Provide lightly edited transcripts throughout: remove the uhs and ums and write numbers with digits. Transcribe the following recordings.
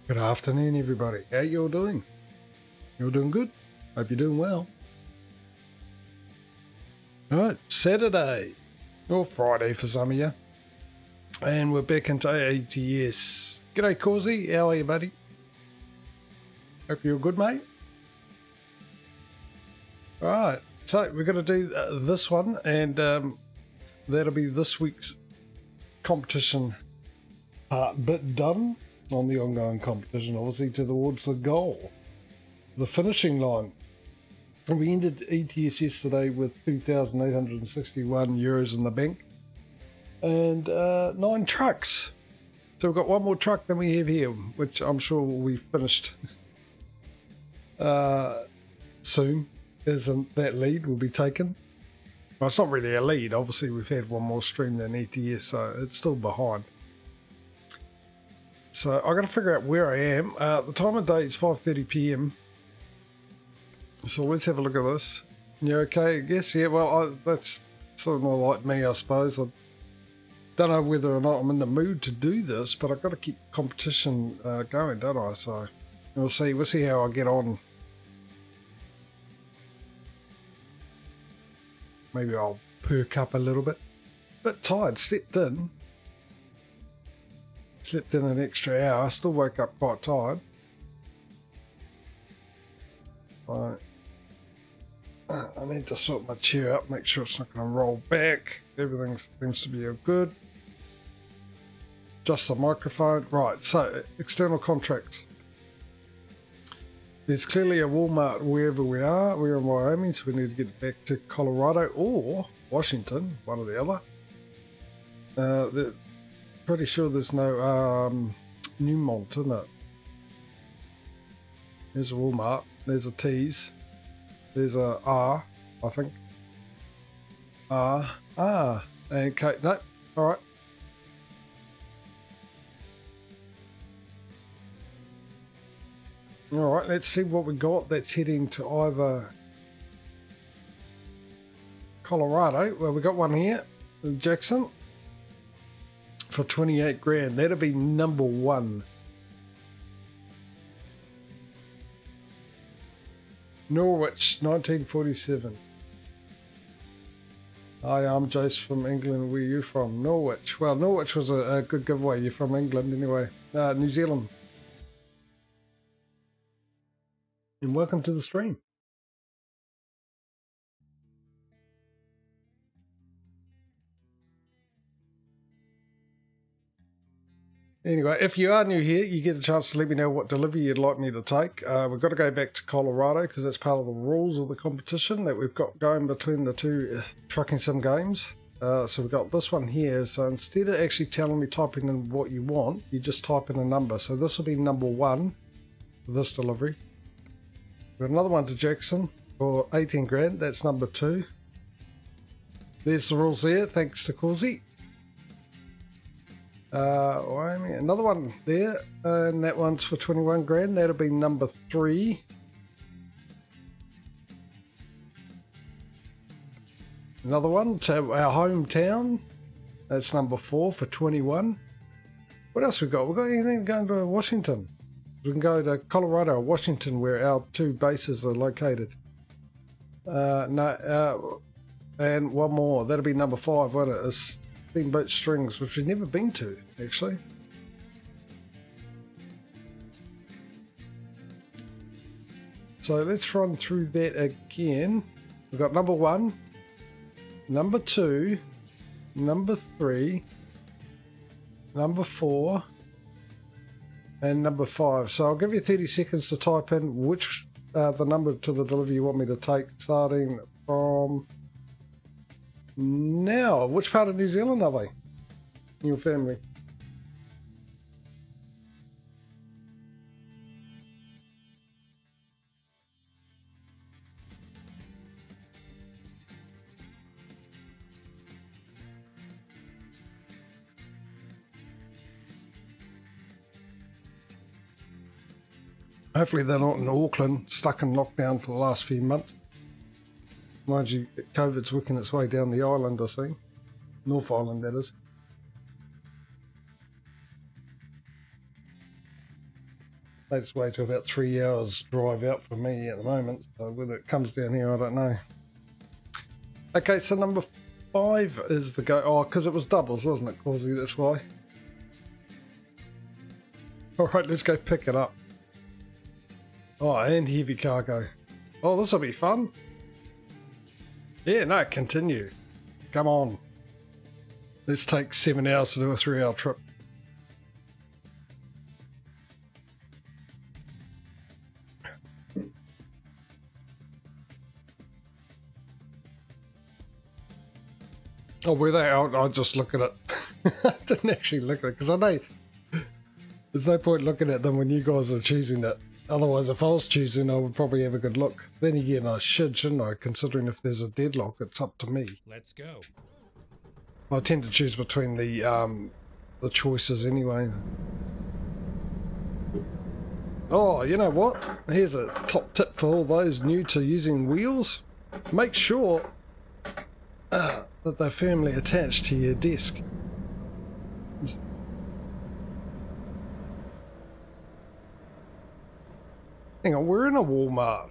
Good afternoon, everybody. How you all doing? You all doing good? Hope you're doing well. Alright, Saturday, or Friday for some of you. And we're back into ATS. G'day, Causey. How are you, buddy? Hope you're good, mate. Alright, so we're going to do this one, and that'll be this week's competition bit done on the ongoing competition, obviously towards the goal, the finishing line. And we ended ATS yesterday with 2,861 euros in the bank and 9 trucks. So we've got one more truck than we have here, which I'm sure will be finished soon. That lead will be taken. Well, it's not really a lead. Obviously, we've had one more stream than ATS, so it's still behind. So I've got to figure out where I am. The time of day is 5:30 PM. So let's have a look at this. You okay, I guess? Yeah, well, that's sort of more like me, I suppose. I don't know whether or not I'm in the mood to do this, but I've got to keep competition going, don't I? So we'll see how I get on. Maybe I'll perk up a little bit. Bit tired, slept in an extra hour, still woke up quite tired. Right. I need to sort my chair up, make sure it's not going to roll back. Everything seems to be good. Just the microphone. Right, so external contracts. There's clearly a Walmart wherever we are. We're in Wyoming, so we need to get back to Colorado or Washington, one or the other. Pretty sure there's no Newmont in it. There's a Walmart. There's a T's. There's a R, I think. And K. No, all right. All right, let's see what we got. That's heading to either Colorado. Well, we got one here in Jackson for 28 grand. That'll be number one. Norwich, 1947. Hi, I'm Jace from England. Where are you from? Norwich. Well, Norwich was a good giveaway. You're from England anyway. New Zealand. And welcome to the stream. Anyway, if you are new here, you get a chance to let me know what delivery you'd like me to take. We've got to go back to Colorado because that's part of the rules of the competition that we've got going between the two trucking sim games. So we've got this one here. So instead of actually telling me typing in what you want, you just type in a number. So this will be number one for this delivery. We've got another one to Jackson for 18 grand. That's number two. There's the rules there. Thanks to Causey. Another one there, and that one's for 21 grand. That'll be number three. Another one to our hometown. That's number 4 for 21. What else we got? We've got anything going to Washington? We can go to Colorado or Washington, where our two bases are located. And one more. That'll be number 5, won't it? It's Steamboat Strings, which we've never been to, actually. So let's run through that again. We've got number 1, number 2, number 3, number 4, and number 5. So I'll give you 30 seconds to type in which the number to the delivery you want me to take, starting from now. Which part of New Zealand are they? Your family? Hopefully they're not in Auckland, stuck in lockdown for the last few months. Mind you, COVID's working its way down the island, I think. North Island, that is. Makes its way to about 3 hours drive out for me at the moment. So when it comes down here, I don't know. Okay, so number 5 is the go. Oh, because it was doubles, wasn't it, Causey? That's why. Alright, let's go pick it up. Oh, and heavy cargo. Oh, this will be fun. Yeah, no, continue. Come on. Let's take 7 hours to do a 3-hour trip. Oh, were they? I'll just look at it. I didn't actually look at it because I know there's no point looking at them when you guys are choosing it. Otherwise, if I was choosing, I would probably have a good look. Then again, I shouldn't I? Considering if there's a deadlock, it's up to me. Let's go. I tend to choose between the choices anyway. Oh, you know what? Here's a top tip for all those new to using wheels. Make sure that they're firmly attached to your desk. Hang on, we're in a Walmart.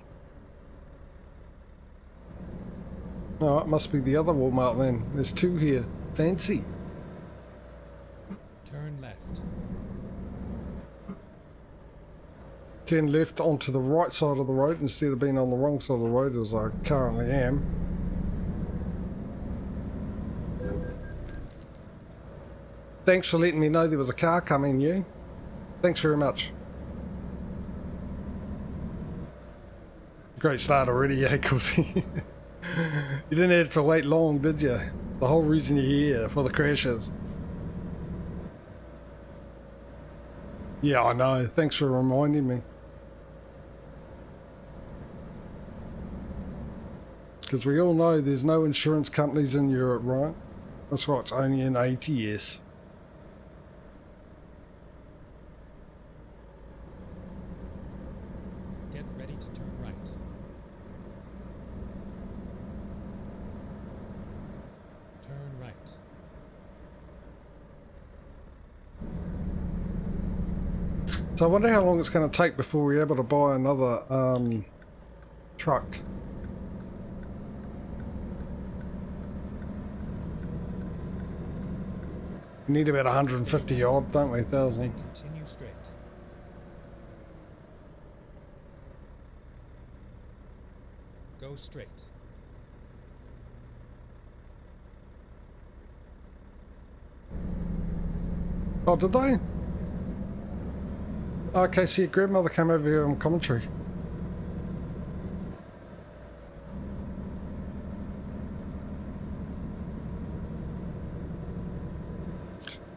Oh, it must be the other Walmart then. There's 2 here. Fancy. Turn left. Turn left onto the right side of the road instead of being on the wrong side of the road as I currently am. Thanks for letting me know there was a car coming, you. Thanks very much. Great start already, yeah, Causey. You didn't have to wait long, did you? The whole reason you're here, for the crashes. Yeah, I know. Thanks for reminding me. Because we all know there's no insurance companies in Europe, right? That's why it's only in ATS. Get ready to turn right. Turn right. So I wonder how long it's going to take before we're able to buy another truck. We need about 150 odd, don't we? 1,000. Continue straight. Go straight. Oh, did they? Okay, so your grandmother came over here on commentary.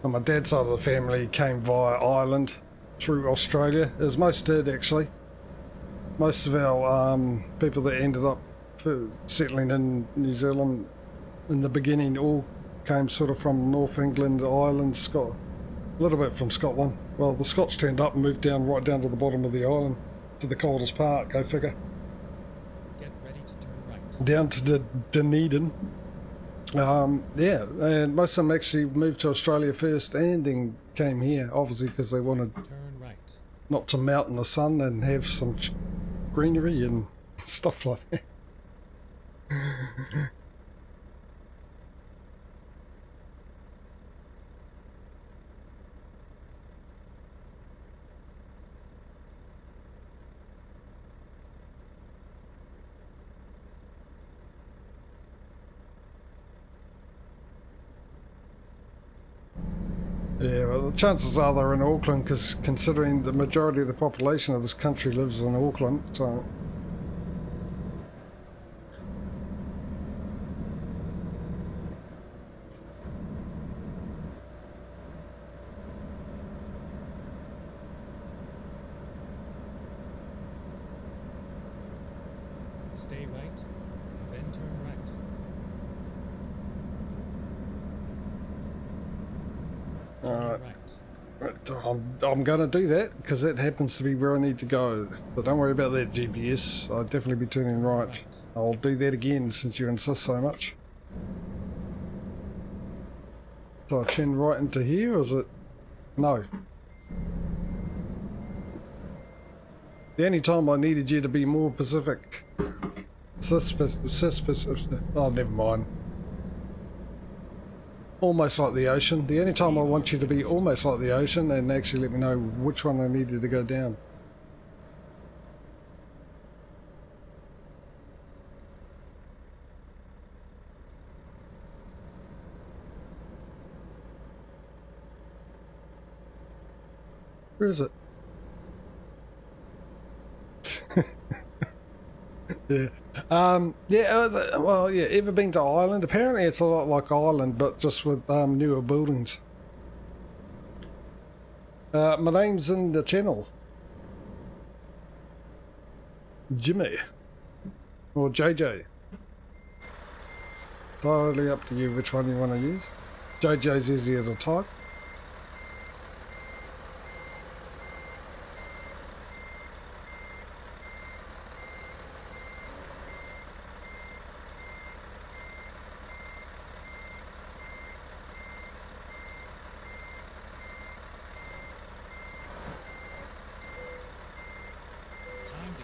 On my dad's side of the family came via Ireland through Australia, as most did actually. Most of our people that ended up settling in New Zealand in the beginning all came sort of from North England, Ireland, Scotland, a little bit from Scotland. Well, the Scots turned up and moved down right down to the bottom of the island, to the coldest part, go figure. Get ready to turn right. Down to Dunedin. Yeah, and most of them actually moved to Australia first and then came here, obviously because they wanted Turn right. not to melt in the sun and have some greenery and stuff like that. Yeah, well, the chances are they're in Auckland because considering the majority of the population of this country lives in Auckland, so... Stay right, and then turn right. Alright. Right. I'm going to do that because that happens to be where I need to go. So don't worry about that, GPS. I'll definitely be turning right. I'll do that again since you insist so much. So I turn right into here, or is it? No. The only time I needed you to be more Pacific. Oh, never mind. Almost like the ocean. The only time I want you to be almost like the ocean and actually let me know which one I needed to go down. Where is it? Yeah. Well, yeah, ever been to Ireland? Apparently it's a lot like Ireland, but just with newer buildings. My name's in the channel. Jimmy. Or JJ. Totally up to you which one you want to use. JJ's easier to type.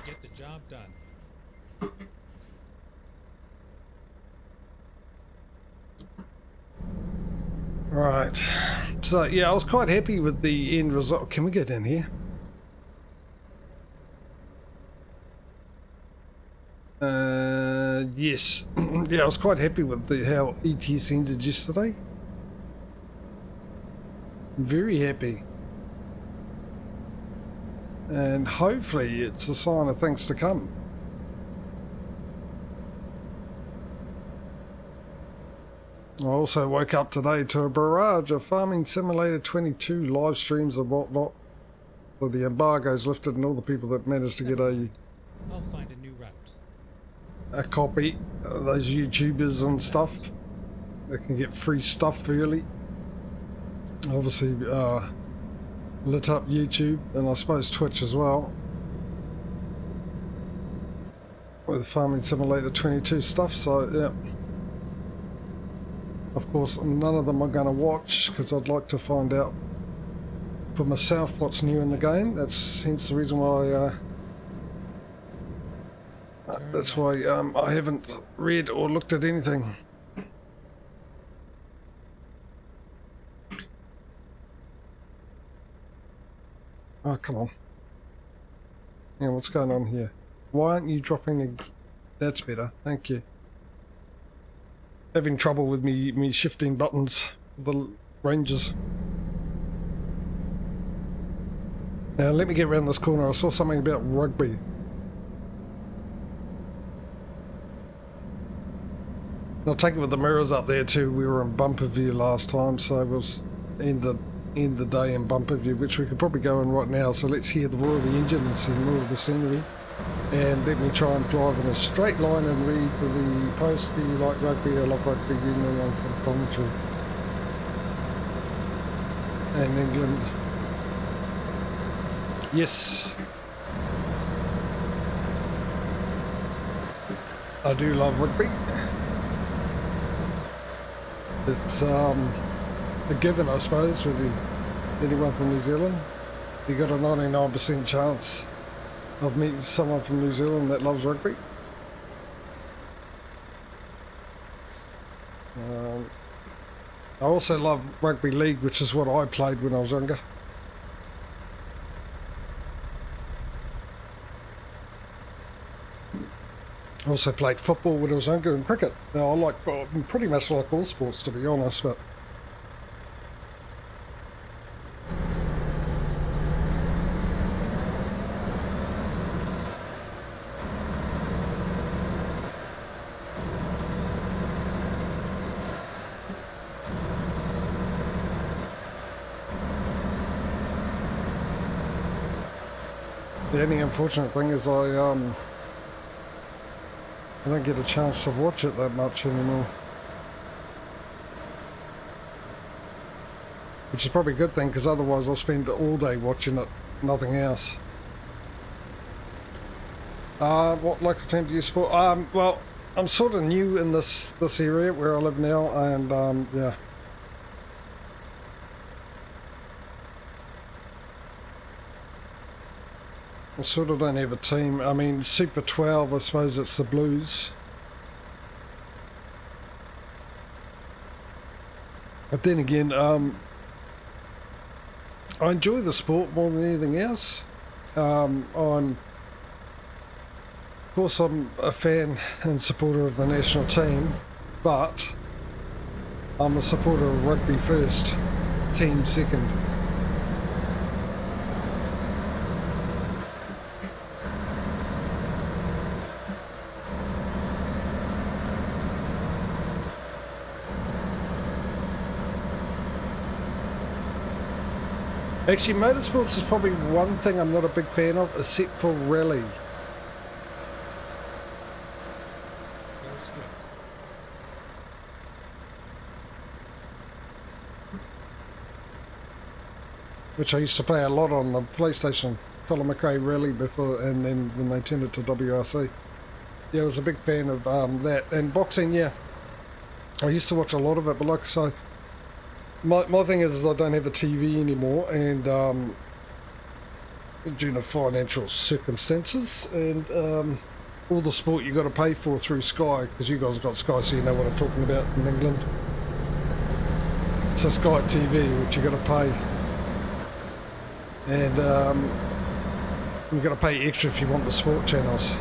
Get the job done. Right. So yeah, I was quite happy with the end result. Can we get in here? Yes. Yeah, I was quite happy with how ATS ended yesterday. Very happy. And hopefully it's a sign of things to come. I also woke up today to a barrage of Farming Simulator 22 live streams and whatnot. So the embargo's lifted and all the people that managed to get I'll find a new route. A copy of those YouTubers and stuff. They can get free stuff early. Obviously, lit up YouTube and I suppose Twitch as well with Farming Simulator 22 stuff, so yeah. Of course none of them are going to watch because I'd like to find out for myself what's new in the game. That's hence the reason why I haven't read or looked at anything. Oh, come on. Yeah, what's going on here? Why aren't you dropping a... That's better, thank you. Having trouble with me shifting buttons, the ranges. Now let me get around this corner. I saw something about rugby. I'll take it with the mirrors up there too. We were in bumper view last time, so it was end the day in bumper view, which we could probably go in right now. So let's hear the roar of the engine and see more of the scenery. And let me try and drive in a straight line and read for the post. Do you like rugby? I like rugby union on from commentary. And England. Yes. I do love rugby. It's a given, I suppose, with anyone from New Zealand. You got a 99% chance of meeting someone from New Zealand that loves rugby. I also love rugby league, which is what I played when I was younger. I also played football when I was younger and cricket. Now I pretty much like all sports, to be honest, but the only unfortunate thing is I don't get a chance to watch it that much anymore. Which is probably a good thing, because otherwise I'll spend all day watching it, nothing else. What local team do you support? Well, I'm sort of new in this area where I live now, and yeah. I sort of don't have a team. I mean, Super 12, I suppose it's the Blues. But then again, I enjoy the sport more than anything else. Of course, I'm a fan and supporter of the national team, but I'm a supporter of rugby first, team second. Actually, motorsports is probably one thing I'm not a big fan of, except for rally. Which I used to play a lot on the PlayStation, Colin McRae Rally before, and then when they turned it to WRC. Yeah, I was a big fan of that. And boxing, yeah, I used to watch a lot of it, but like I say, my thing is I don't have a TV anymore, and due to financial circumstances, and all the sport you got to pay for through Sky, because you guys got Sky, so you know what I'm talking about in England. It's a Sky TV, which you got to pay, and you got to pay extra if you want the sport channels.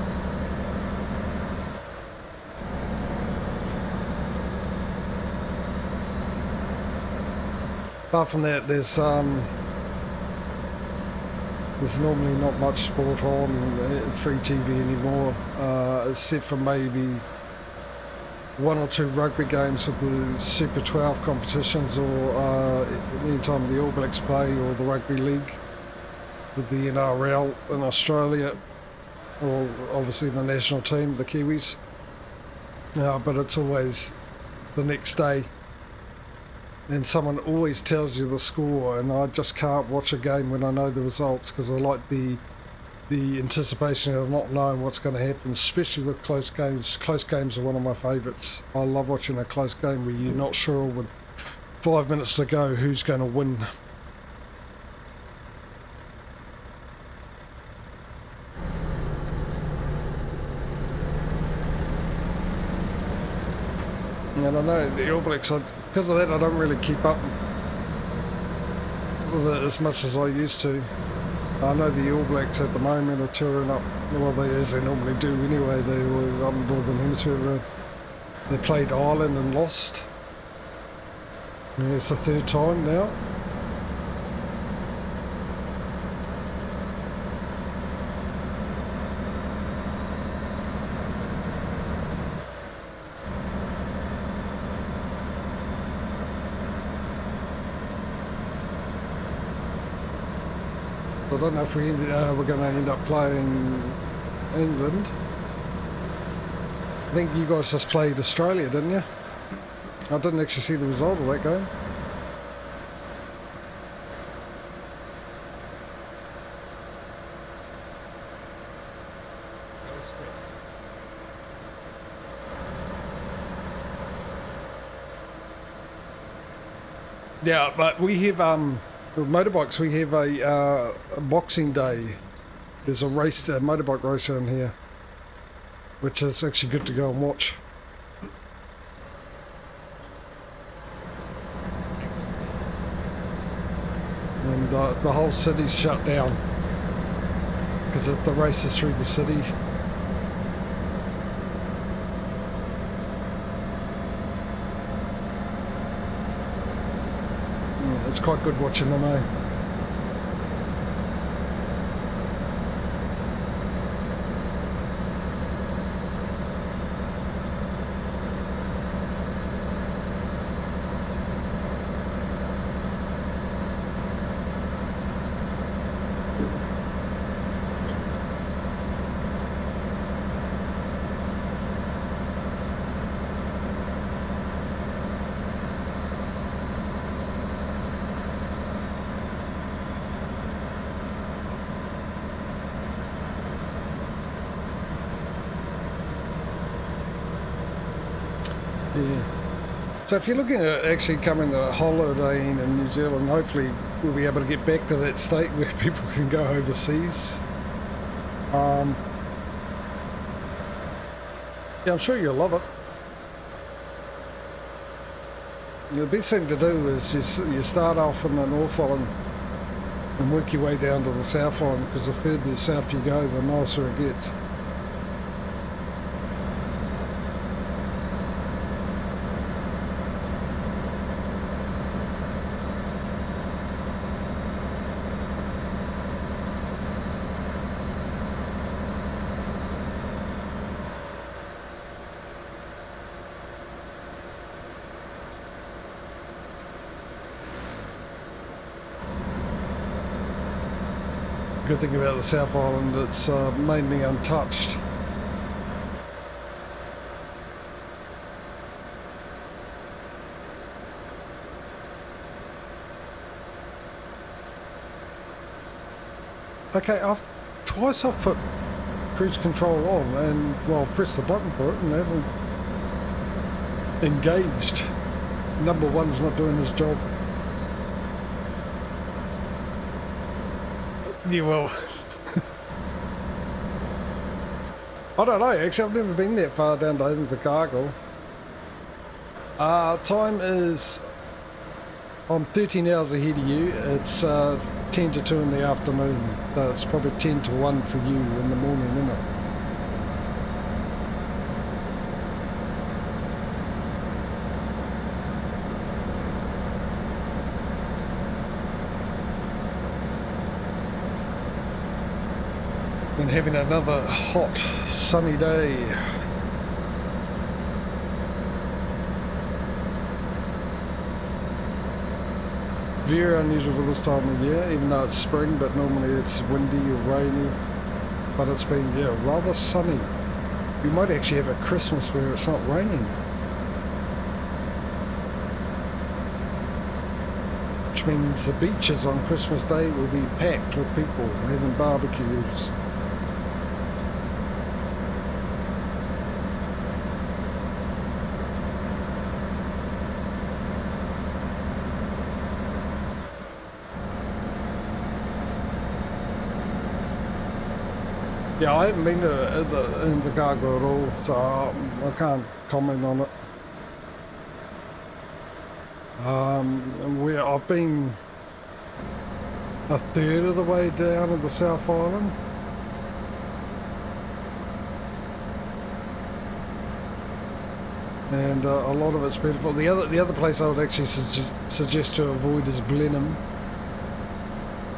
Apart from that, there's normally not much sport on free TV anymore, except for maybe one or two rugby games of the Super 12 competitions, or anytime the All Blacks play, or the Rugby League with the NRL in Australia, or obviously the national team, the Kiwis. But it's always the next day. And someone always tells you the score, and I just can't watch a game when I know the results, because I like the anticipation of not knowing what's going to happen, especially with close games. Close games are one of my favourites. I love watching a close game where you're not sure with 5 minutes to go who's going to win. And I know the All Blacks, because of that I don't really keep up with it as much as I used to. I know the All Blacks at the moment are touring up, well, as they normally do anyway. They were up in the Northern Hemisphere. They played Ireland and lost. And it's the third time now. I don't know if we're going to end up playing England. I think you guys just played Australia, didn't you? I didn't actually see the result of that game. Yeah, but we have with motorbikes, we have a Boxing Day. There's a race, a motorbike race in here, which is actually good to go and watch. And the whole city's shut down because the race is through the city. It's quite good watching them, eh? Yeah. So if you're looking at actually coming to holidaying in New Zealand, hopefully we'll be able to get back to that state where people can go overseas. Yeah, I'm sure you'll love it. The best thing to do is you start off in the North Island and work your way down to the South Island, because the further south you go, the nicer it gets. Good thing about the South Island, it's mainly untouched. Okay, twice I've put cruise control on and, well, pressed the button for it and haven't engaged. Number one's not doing his job. Yeah, well, I don't know, actually, I've never been that far down to Invercargill. Time is, I'm 13 hours ahead of you. It's 10 to 2 in the afternoon, so it's probably 10 to 1 for you in the morning, isn't it? And having another hot sunny day. Very unusual for this time of year, even though it's spring, but normally it's windy or rainy. But it's been, yeah, rather sunny. We might actually have a Christmas where it's not raining. Which means the beaches on Christmas Day will be packed with people having barbecues. Yeah, I haven't been to Invercargill at all, so I can't comment on it. I've been a third of the way down to the South Island. And a lot of it's beautiful. The other place I would actually suggest to avoid is Blenheim.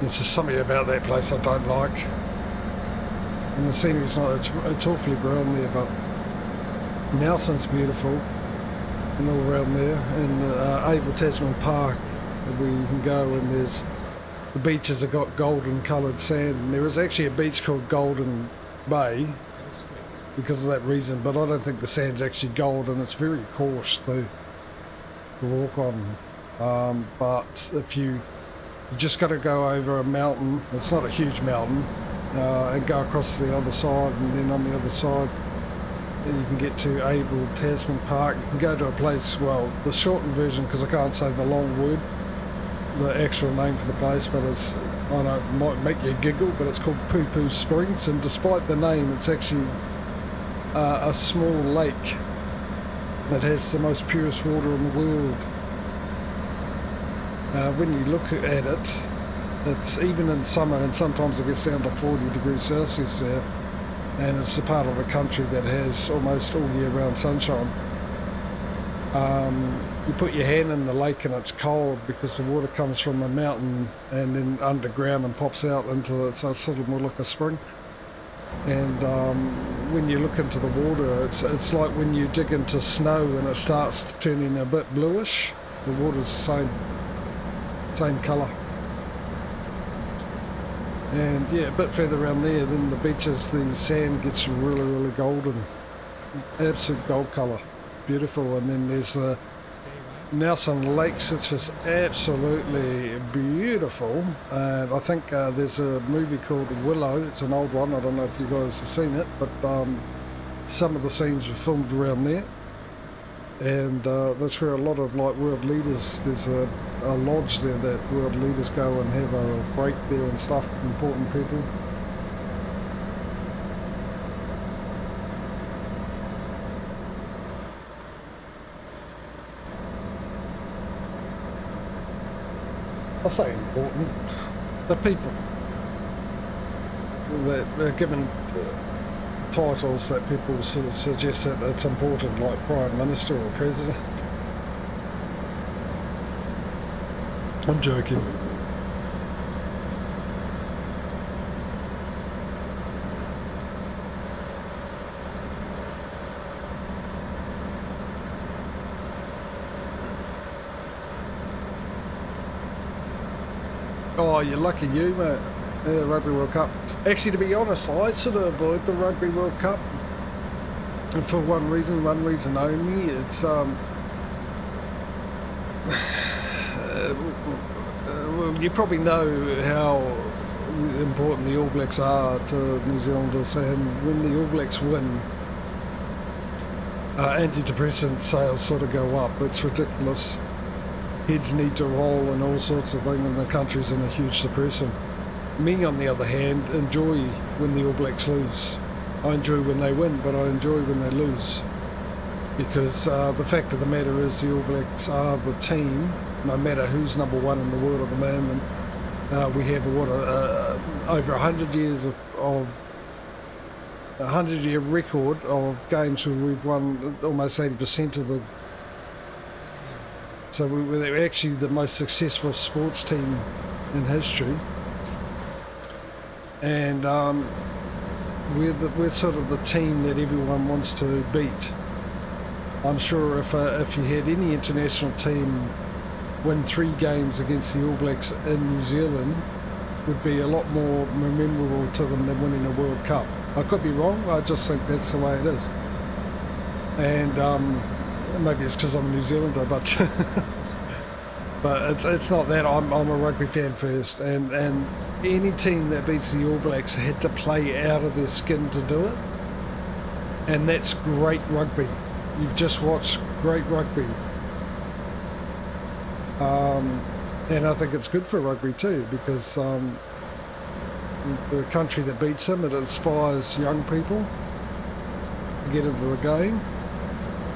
There's just something about that place I don't like. And the scenery's not, it's awfully brown there, but Nelson's beautiful and all around there. And Abel Tasman Park, where you can go, and there's, the beaches have got golden coloured sand, and there is actually a beach called Golden Bay because of that reason, but I don't think the sand's actually gold, and it's very coarse to walk on. But if you just got to go over a mountain, it's not a huge mountain, and go across to the other side, and then on the other side then you can get to Abel Tasman Park. You can go to a place, well, the shortened version, because I can't say the long word, the actual name for the place, but it's, I know it might make you giggle, but it's called Poo Poo Springs, and despite the name, it's actually a small lake that has the most purest water in the world. When you look at it, it's even in summer, and sometimes it gets down to 40 degrees Celsius there, and it's a part of the country that has almost all year round sunshine. You put your hand in the lake and it's cold because the water comes from the mountain and then underground and pops out into it, so it's sort of more like a spring. And when you look into the water, it's like when you dig into snow and it starts turning a bit bluish. The water's the same colour. And yeah, a bit further around there, then the beaches, the sand gets really, really golden. Absolute gold colour. Beautiful. And then there's the Nelson Lakes, which is absolutely beautiful. And I think there's a movie called Willow. It's an old one. I don't know if you guys have seen it, but some of the scenes were filmed around there. And that's where a lot of like world leaders, there's a lodge there that world leaders go and have a break there and stuff, important people. I'll say important. The people that are given titles that people sort of suggest that it's important, like Prime Minister or President. I'm joking. Oh, you're lucky you, mate. Yeah, Rugby World Cup. Actually, to be honest, I sort of avoid the Rugby World Cup. And for one reason only. It's, well, you probably know how important the All Blacks are to New Zealanders, and when the All Blacks win, antidepressant sales sort of go up. It's ridiculous. Heads need to roll and all sorts of things, and the country's in a huge depression. Me, on the other hand, enjoy when the All Blacks lose. I enjoy when they win, but I enjoy when they lose. Because the fact of the matter is the All Blacks are the team, no matter who's number one in the world at the moment. We have, over 100 years of a 100-year record of games where we've won almost 80% of the. So we're actually the most successful sports team in history, and we're sort of the team that everyone wants to beat. I'm sure if you had any international team win 3 games against the All Blacks in New Zealand, would be a lot more memorable to them than winning a World Cup. I could be wrong. I just think that's the way it is, and maybe it's because I'm a New Zealander, but but it's not that. I'm a rugby fan first, and any team that beats the All Blacks had to play out of their skin to do it, and that's great rugby. You've just watched great rugby, and I think it's good for rugby too, because the country that beats them, it inspires young people to get into the game,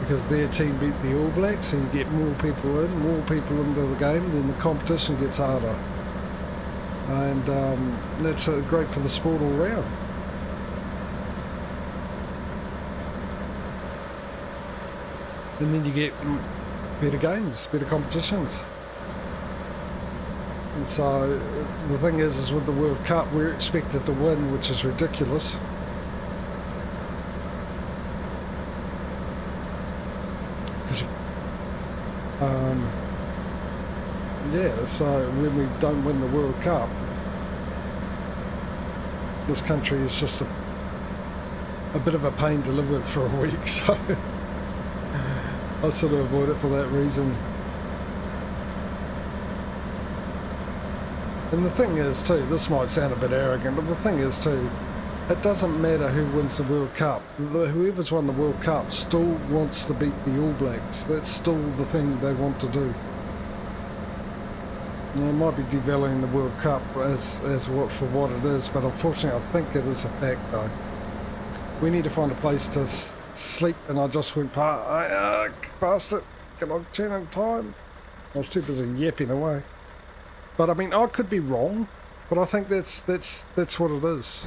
because their team beat the All Blacks, and you get more people into the game, then the competition gets harder, and that's great for the sport all round. And then you get better games, better competitions. And so the thing is with the World Cup, we're expected to win, which is ridiculous. Yeah, so when we don't win the World Cup, this country is just a bit of a pain to live with for a week, so I sort of avoid it for that reason. And the thing is too, this might sound a bit arrogant, but the thing is too, it doesn't matter who wins the World Cup. Whoever's won the World Cup still wants to beat the All Blacks. That's still the thing they want to do. Now, it might be devaluing the World Cup as for what it is, but unfortunately I think it is a fact though. We need to find a place to sleep, and I just went past it. Can I turn in time? I was too busy yapping away. But I mean, I could be wrong, but I think that's what it is.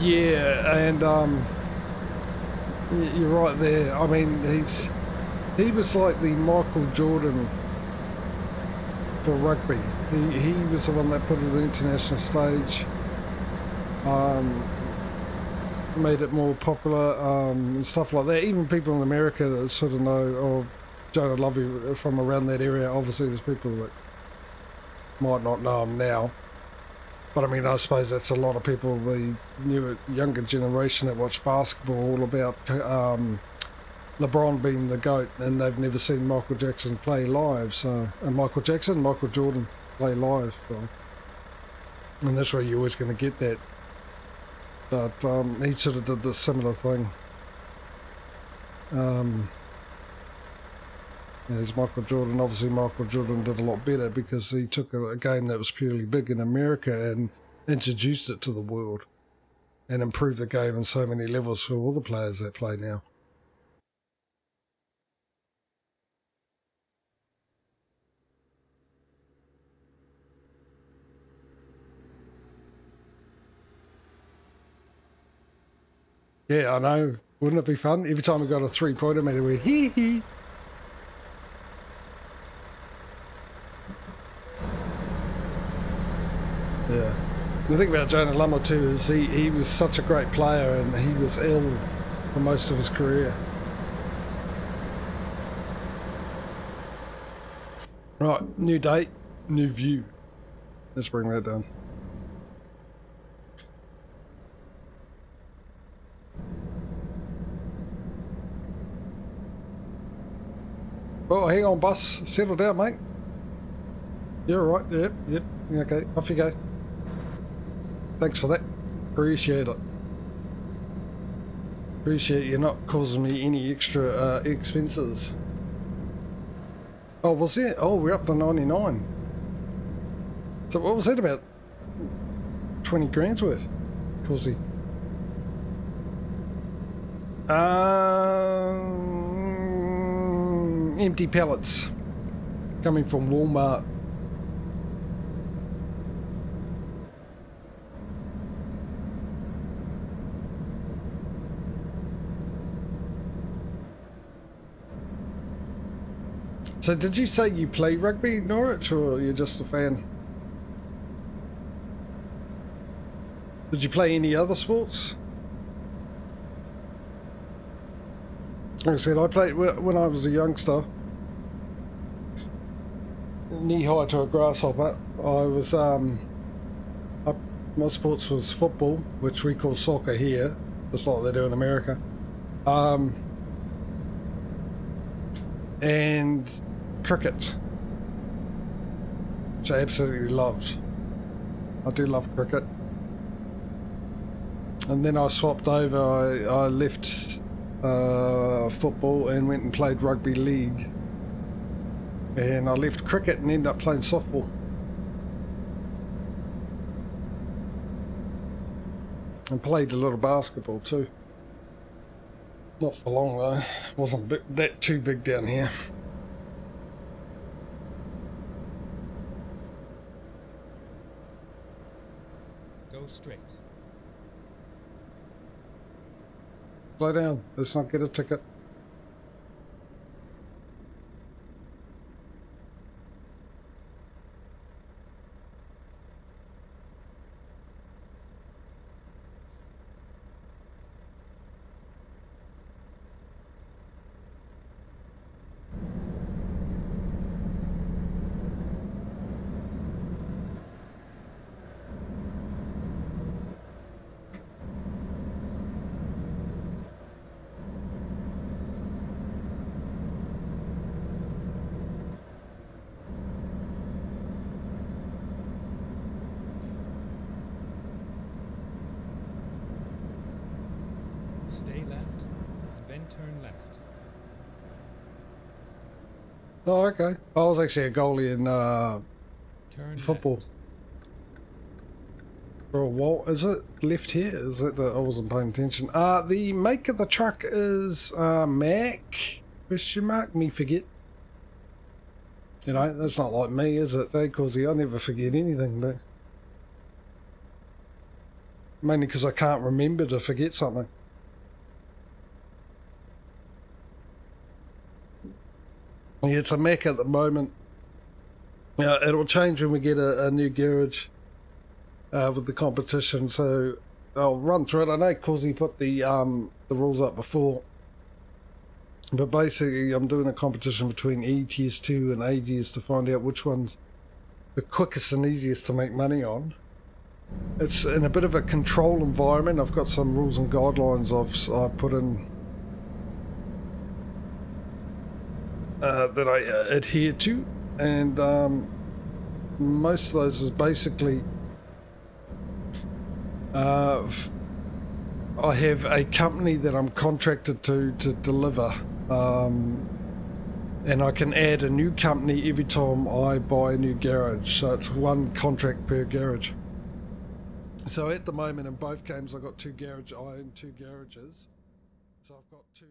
Yeah, and you're right there. I mean, he was like the Michael Jordan for rugby. He was the one that put it on the international stage, made it more popular, and stuff like that. Even people in America that sort of know, or Jonah Lovey from around that area. Obviously there's people that might not know him now, but I mean, I suppose that's a lot of people, the newer, younger generation that watch basketball, all about LeBron being the GOAT, and they've never seen Michael Jackson play live. So, and Michael Jordan play live. So, and that's where you're always going to get that. But he sort of did the similar thing. As Michael Jordan, obviously Michael Jordan did a lot better because he took a game that was purely big in America and introduced it to the world and improved the game on so many levels for all the players that play now. Yeah, I know. Wouldn't it be fun? Every time we got a 3-pointer, mate, we'd hee hee. Yeah. The thing about Jonah Lummer too is he was such a great player and he was ill for most of his career. Right, new date, new view. Let's bring that down. Oh, hang on, bus. Settle down, mate. You're all right. Yep. Okay, off you go. Thanks for that. Appreciate it. Appreciate you not causing me any extra expenses. Oh, was it? Oh, we're up to 99. So what was that about? 20 grand's worth? Causey. Empty pallets coming from Walmart. So did you say you play rugby, Norwich, or you're just a fan? Did you play any other sports? Like I said, I played when I was a youngster, knee high to a grasshopper. I was my sports was football, which we call soccer here, just like they do in America, and cricket, which I absolutely loved. I do love cricket. And then I swapped over. I left football and went and played rugby league, and I left cricket and ended up playing softball. And played a little basketball too. Not for long though. Wasn't that too big down here. Go straight. Slow down. Let's not get a ticket. Stay left, and then turn left. Oh, okay. I was actually a goalie in Turn football. left. For a while. Is it left here? Is it the... I wasn't paying attention. The make of the truck is Mac? Question mark? Me forget. You know, that's not like me, is it? Because I never forget anything, but... Mainly because I can't remember to forget something. Yeah, it's a Mac at the moment. It'll change when we get a new garage with the competition, so I'll run through it. I know Causey put the rules up before, but basically I'm doing a competition between ATS 2 and ATS to find out which one's the quickest and easiest to make money on. It's in a bit of a control environment. I've got some rules and guidelines I've put in that I adhere to, and most of those is basically I have a company that I'm contracted to deliver, and I can add a new company every time I buy a new garage, so it's one contract per garage. So at the moment in both games I got two garages, I own two garages, so I've got two